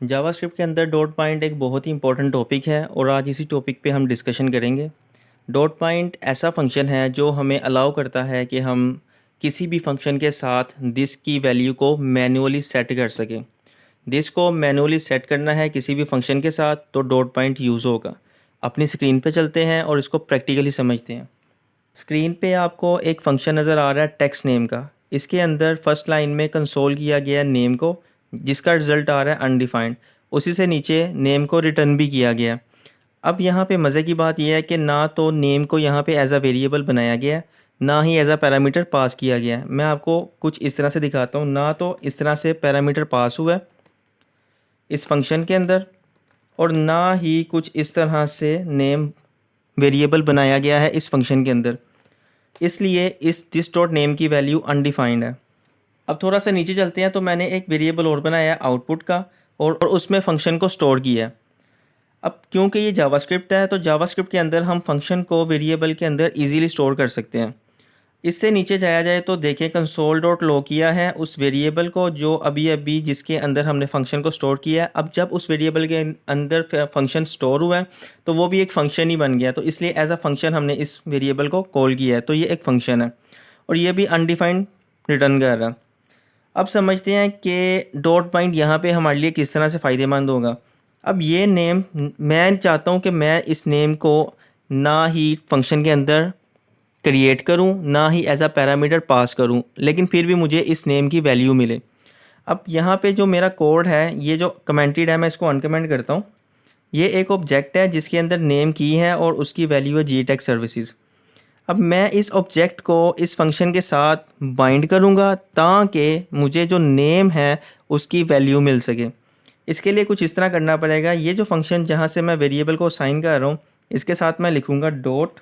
JavaScript के अंदर dot point एक बहुत ही इंपॉर्टेंट टॉपिक है और आज इसी टॉपिक पे हम डिस्कशन करेंगे। डॉट पॉइंट ऐसा फंक्शन है जो हमें अलाउ करता है कि हम किसी भी फंक्शन के साथ दिस की वैल्यू को मैन्युअली सेट कर सकें। दिस को मैन्युअली सेट करना है किसी भी फंक्शन के साथ तो डॉट पॉइंट यूज़ होगा। अपनी स्क्रीन पे चलते हैं और इसको प्रैक्टिकली समझते हैं। स्क्रीन पे आपको एक फंक्शन नज़र आ रहा है टेक्स्ट नेम का। इसके अंदर फर्स्ट लाइन में कंसोल किया गया है नेम को, जिसका रिज़ल्ट आ रहा है अनडिफाइंड। उसी से नीचे नेम को रिटर्न भी किया गया है। अब यहाँ पे मज़े की बात यह है कि ना तो नेम को यहाँ पे एज अ वेरिएबल बनाया गया है, ना ही एज अ पैरामीटर पास किया गया है। मैं आपको कुछ इस तरह से दिखाता हूँ। ना तो इस तरह से पैरामीटर पास हुआ है इस फंक्शन के अंदर, और ना ही कुछ इस तरह से नेम वेरिएबल बनाया गया है इस फंक्शन के अंदर। इसलिए इस दिस डॉट नेम की वैल्यू अनडिफाइंड है। अब थोड़ा सा नीचे चलते हैं तो मैंने एक वेरिएबल और बनाया है आउटपुट का, और उसमें फ़ंक्शन को स्टोर किया है। अब क्योंकि ये जावास्क्रिप्ट है तो जावास्क्रिप्ट के अंदर हम फंक्शन को वेरिएबल के अंदर इजीली स्टोर कर सकते हैं। इससे नीचे जाया जाए तो देखें कंसोल डॉट लो किया है उस वेरिएबल को जो अभी अभी जिसके अंदर हमने फंक्शन को स्टोर किया है। अब जब उस वेरिएबल के अंदर फंक्शन स्टोर हुआ है तो वो भी एक फ़ंक्शन ही बन गया, तो इसलिए एज अ फंक्शन हमने इस वेरिएबल को कॉल किया है, तो ये एक फ़ंक्शन है और ये भी अनडिफाइंड रिटर्न कर रहा है। अब समझते हैं कि डॉट पॉइंट यहाँ पे हमारे लिए किस तरह से फ़ायदेमंद होगा। अब ये नेम मैं चाहता हूँ कि मैं इस नेम को ना ही फंक्शन के अंदर क्रिएट करूँ, ना ही एज अ पैरामीटर पास करूँ, लेकिन फिर भी मुझे इस नेम की वैल्यू मिले। अब यहाँ पे जो मेरा कोड है, ये जो कमेंटेड है, मैं इसको अनकमेंट करता हूँ। ये एक ऑब्जेक्ट है जिसके अंदर नेम की है और उसकी वैल्यू है GTEX सर्विसेज। अब मैं इस ऑब्जेक्ट को इस फंक्शन के साथ बाइंड करूँगा ताकि मुझे जो नेम है उसकी वैल्यू मिल सके। इसके लिए कुछ इस तरह करना पड़ेगा। ये जो फंक्शन जहाँ से मैं वेरिएबल को असाइन कर रहा हूँ, इसके साथ मैं लिखूँगा डॉट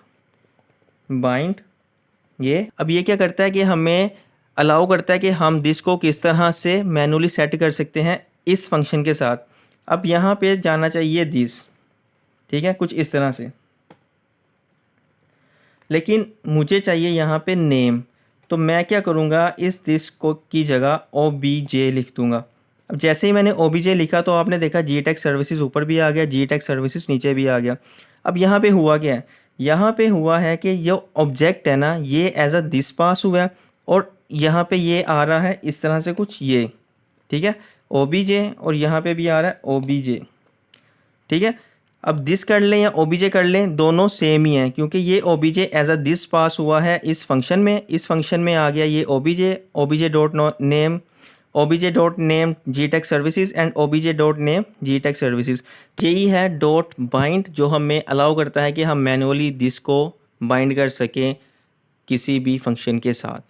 बाइंड। ये अब ये क्या करता है कि हमें अलाउ करता है कि हम दिस को किस तरह से मैनुअली सेट कर सकते हैं इस फंक्शन के साथ। अब यहाँ पे जाना चाहिए दिस, ठीक है, कुछ इस तरह से, लेकिन मुझे चाहिए यहाँ पे नेम। तो मैं क्या करूँगा, इस दिस को की जगह OBJ लिख दूँगा। अब जैसे ही मैंने OBJ लिखा तो आपने देखा GTEX सर्विसेज ऊपर भी आ गया, GTEX सर्विसेज नीचे भी आ गया। अब यहाँ पे हुआ क्या है, यहाँ पे हुआ है कि जो ऑब्जेक्ट है ना, ये एज अ दिस पास हुआ है और यहाँ पे ये आ रहा है इस तरह से कुछ, ये ठीक है OBJ, और यहाँ पे भी आ रहा है OBJ, ठीक है। अब दिस कर लें या OBJ कर लें, दोनों सेम ही हैं क्योंकि ये OBJ एज अ दिस पास हुआ है इस फंक्शन में, इस फंक्शन में आ गया ये OBJ dot name, OBJ dot name GTEX services and OBJ dot name GTEX services. यही है डॉट बाइंड जो हमें अलाउ करता है कि हम मैनुअली दिस को बाइंड कर सकें किसी भी फंक्शन के साथ।